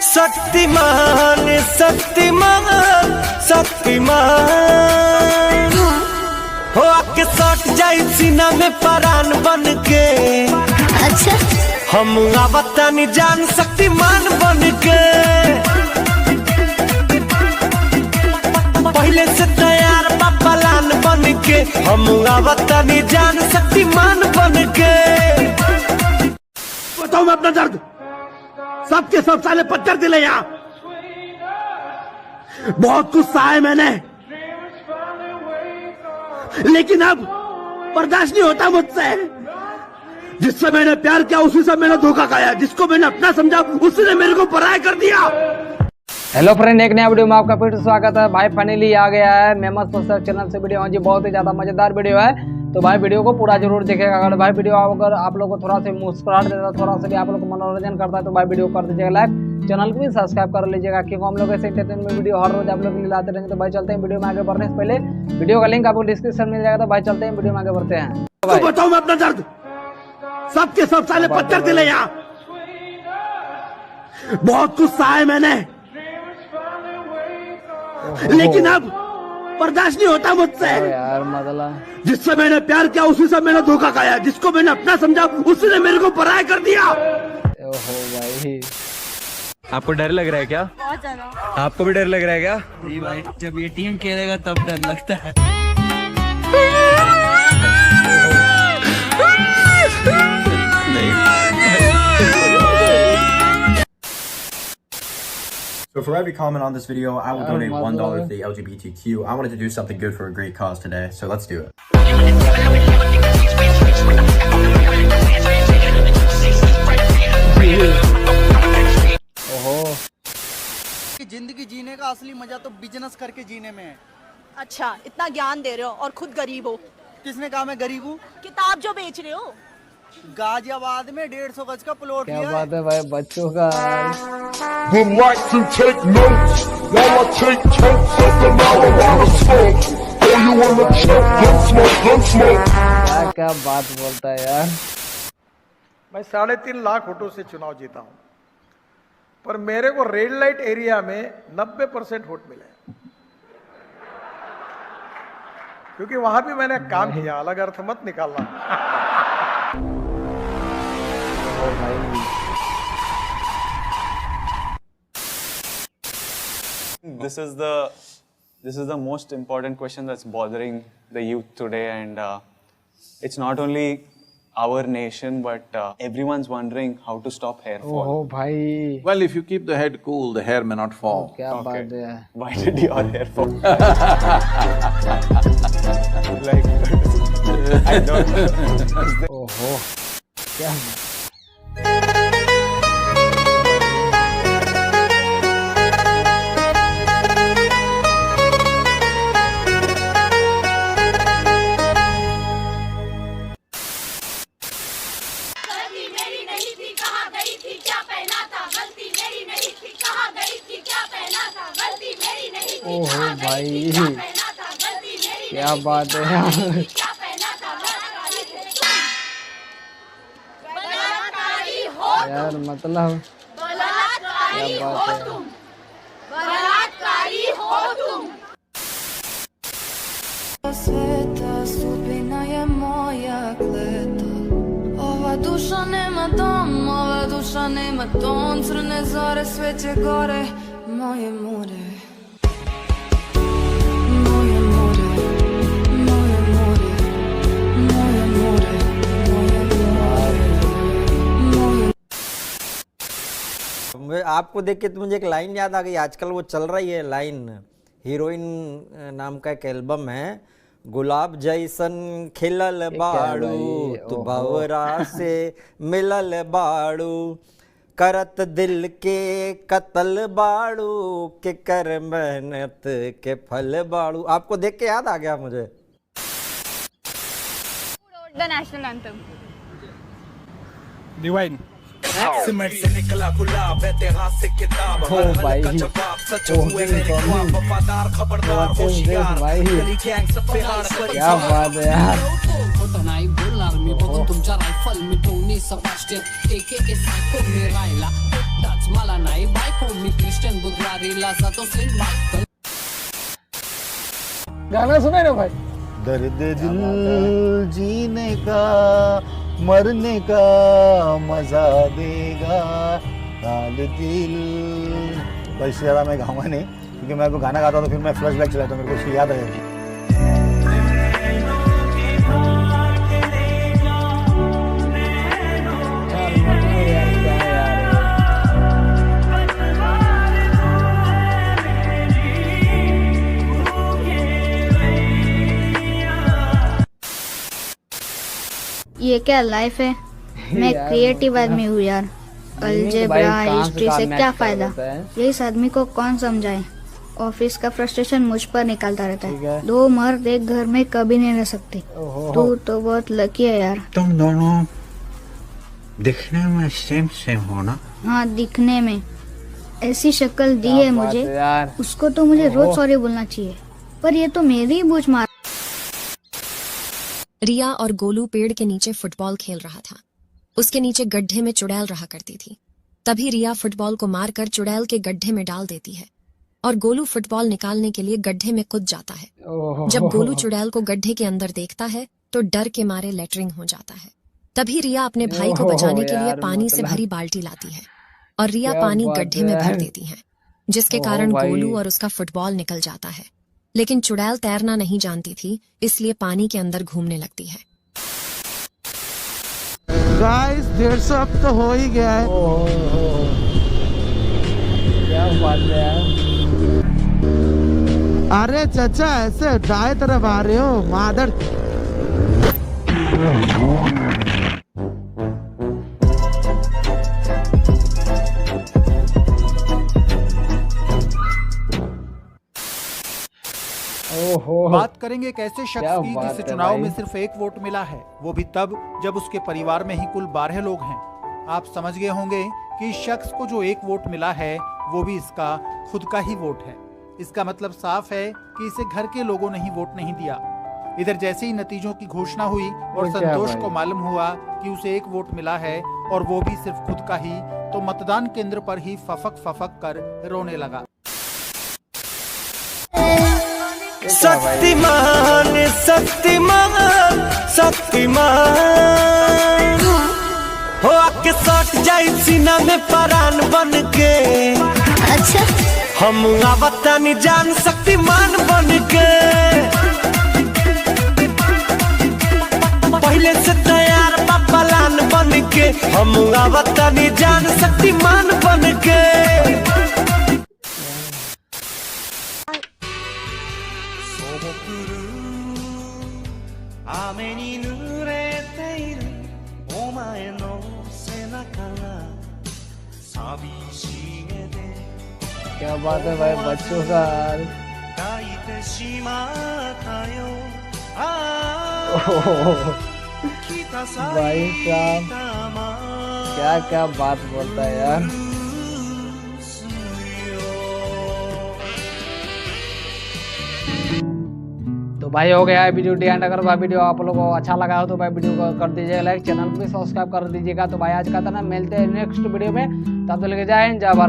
शक्तिमान शक्तिमान शक्तिमान हो आके सट जाई सीना में परान बन के। अच्छा हम आवतानी जान शक्तिमान बन के। पहले से तैयार पापलान बन के। हम आवतानी जान शक्तिमान बन के। बताओ मैं अपना दर्द सबके सब साले पत्थर दिले यहाँ। बहुत कुछ सहा है मैंने, लेकिन अब बर्दाश्त नहीं होता मुझसे। जिससे मैंने प्यार किया उसी से मैंने धोखा खाया। जिसको मैंने अपना समझा उसी ने मेरे को पराया कर दिया। हेलो फ्रेंड, एक नया वीडियो में आपका फिर स्वागत है। भाई फाइनली आ गया है मेमस पोस्टर चैनल से वीडियो। जी बहुत ही ज़्यादा मज़ेदार वीडियो है, तो भाई वीडियो को पूरा जरूर देखेगा। अगर भाई वीडियो अगर आप लोग को थोड़ा सा मुस्कुराहट देता है, थोड़ा सा भी आप लोग को मनोरंजन करता है, तो भाई वीडियो कर दीजिएगा लाइक, चैनल को भी सब्सक्राइब कर लीजिएगा, क्योंकि हम लोग ऐसे एंटरटेनमेंट वीडियो हर रोज आप लोग के लिए लाते रहेंगे। तो भाई चलते हैं वीडियो में आगे बढ़ने से पहले वीडियो का लिंक आपको डिस्क्रिप्शन में मिल जाएगा। तो भाई चलते हैं वीडियो में आगे बढ़ते हैं। तो बताओ मैं अपना दर्द सबके सब साले पत्थर दिले यहाँ। बहुत कुछ सहा है मैंने, लेकिन अब बर्दाश्त नहीं होता मुझसे यार। मतलब जिससे मैंने प्यार किया उसी से मैंने धोखा खाया। जिसको मैंने अपना समझा उसी ने मेरे को पराया कर दिया। ओहो भाई, आपको डर लग रहा है क्या? बहुत ज्यादा। आपको भी डर लग रहा है क्या? जी भाई, जब ये टीम खेलेगा तब डर लगता है। So for every comment on this video, I will donate $1 to the LGBTQ. I wanted to do something good for a great cause today, so let's do it. ओहो जिंदगी जीने का असली मजा तो बिजनेस करके जीने में है। अच्छा, इतना ज्ञान दे रहे हो और खुद गरीब हो। किसने कहा मैं गरीब हूँ? किताब जो बेच रहे हो। गाजियाबाद में 150 गज का प्लॉट क्या लिया बात है भाई, बच्चों का Relax and take notes while I take totes of the marijuana smoke. Oh, you wanna choke? Gun smoke, gun smoke. क्या बात बोलता है यार। मैं 3.5 लाख वोटों से चुनाव जीता हूं, पर मेरे को रेड लाइट एरिया में 90% वोट मिले, क्योंकि वहां भी मैंने काम किया। अलग अर्थ मत निकालना। This is the most important question that's bothering the youth today, and it's not only our nation but everyone's wondering how to stop hair fall. ओहो भाई, Well, if you keep the head cool, the hair may not fall. क्या बात है। Why did your hair fall? Like I don't know. ओहो क्या ओहो भाई, क्या बात है यार। यार मतलब क्या बात है। Sveta sudbina je moja kleta. Ova duša nema dom, ova duša nema ton. Crne zore, sveće gore, moje more. Moje more, moje more, moje more, moje more. आपको देख के तो मुझे एक लाइन याद आ गई। आजकल वो चल रही है लाइन, हीरोइन नाम का एक एल्बम है। गुलाब जैसन खिलल बाड़ू तू भवरा से मिलल बाड़ू, करत दिल के कतल बाड़ू के कर मेहनत के फल बाड़ू। आपको देख के याद आ गया मुझे। The national anthem. Divine. Cement से निकला गुलाब ऐतिहासिक किताब भाई सच हुए मेरे ख्वाब वफादार खबरदार होशियार गली गैंग सब बिहार पर क्या बात है यार। नाही बोलणार मी बघून तुमच्या रायफल मी ठेवणी सपाष्ट एके सायको मी राहिला एकटाच मला नाही बायको मी गाना सुने ना भाई। दर्द दिल जीने का मरने का मजा देगा हाल दिल। भाई इससे ज़्यादा मैं गाऊंगा नहीं, क्योंकि मैं को गाना गाता हूँ तो फिर मैं फ्लैशबैक चलाता हूँ, मेरे को उसकी याद रहेगी। ये क्या लाइफ है। मैं क्रिएटिव आदमी हूँ यार। अलजेब्रा हिस्ट्री से क्या फायदा, इस आदमी को कौन समझाए। ऑफिस का फ्रस्ट्रेशन मुझ पर निकालता रहता है। 2 मर्द एक घर में कभी नहीं रह सकते। तू तो बहुत लकी है यार। तुम दोनों दिखने में सेम हो ना? हाँ, दिखने में ऐसी शक्ल दी है मुझे, उसको तो मुझे रोज सॉरी बोलना चाहिए, पर ये तो मेरी ही बूझ मार। रिया और गोलू पेड़ के नीचे फुटबॉल खेल रहा था। उसके नीचे गड्ढे में चुड़ैल रहा करती थी। तभी रिया फुटबॉल को मारकर चुड़ैल के गड्ढे में डाल देती है और गोलू फुटबॉल निकालने के लिए गड्ढे में कूद जाता है। जब गोलू चुड़ैल को गड्ढे के अंदर देखता है तो डर के मारे लेटरिंग हो जाता है। तभी रिया अपने भाई को बचाने के लिए पानी से भरी बाल्टी लाती है और रिया पानी गड्ढे में भर देती है, जिसके कारण गोलू और उसका फुटबॉल निकल जाता है। लेकिन चुड़ैल तैरना नहीं जानती थी, इसलिए पानी के अंदर घूमने लगती है। गाइस 150 अब तो हो ही गया है। क्या बात है यार। अरे चाचा ऐसे दाएं तरफ आ रहे हो मादर। बात करेंगे एक ऐसे शख्स की जिसे चुनाव में सिर्फ 1 वोट मिला है, वो भी तब जब उसके परिवार में ही कुल 12 लोग हैं। आप समझ गए होंगे कि इस शख्स को जो 1 वोट मिला है वो भी इसका खुद का ही वोट है। इसका मतलब साफ है कि इसे घर के लोगों ने ही वोट नहीं दिया। इधर जैसे ही नतीजों की घोषणा हुई और संतोष को मालूम हुआ कि उसे 1 वोट मिला है और वो भी सिर्फ खुद का ही, तो मतदान केंद्र पर ही फफक कर रोने लगा। शक्तिमान शक्तिमान शक्तिमान हो आके सट जाई सीना में परान बन के। अच्छा, हम आवतानी जान शक्तिमान बन के। पहले से तैयार पलान बन के। हम आवतानी जान शक्तिमान बन के। क्या बात है भाई, बच्चों का भाई साहब क्या क्या बात बोलता है यार। तो भाई हो गया है वीडियो एंड। अगर भाई वीडियो आप लोगों को अच्छा लगा हो तो भाई वीडियो को कर दीजिएगा लाइक, चैनल को भी सब्सक्राइब कर दीजिएगा। तो भाई आज का था ना, मिलते हैं नेक्स्ट वीडियो में, तब तक के जय हिंद जय भारत।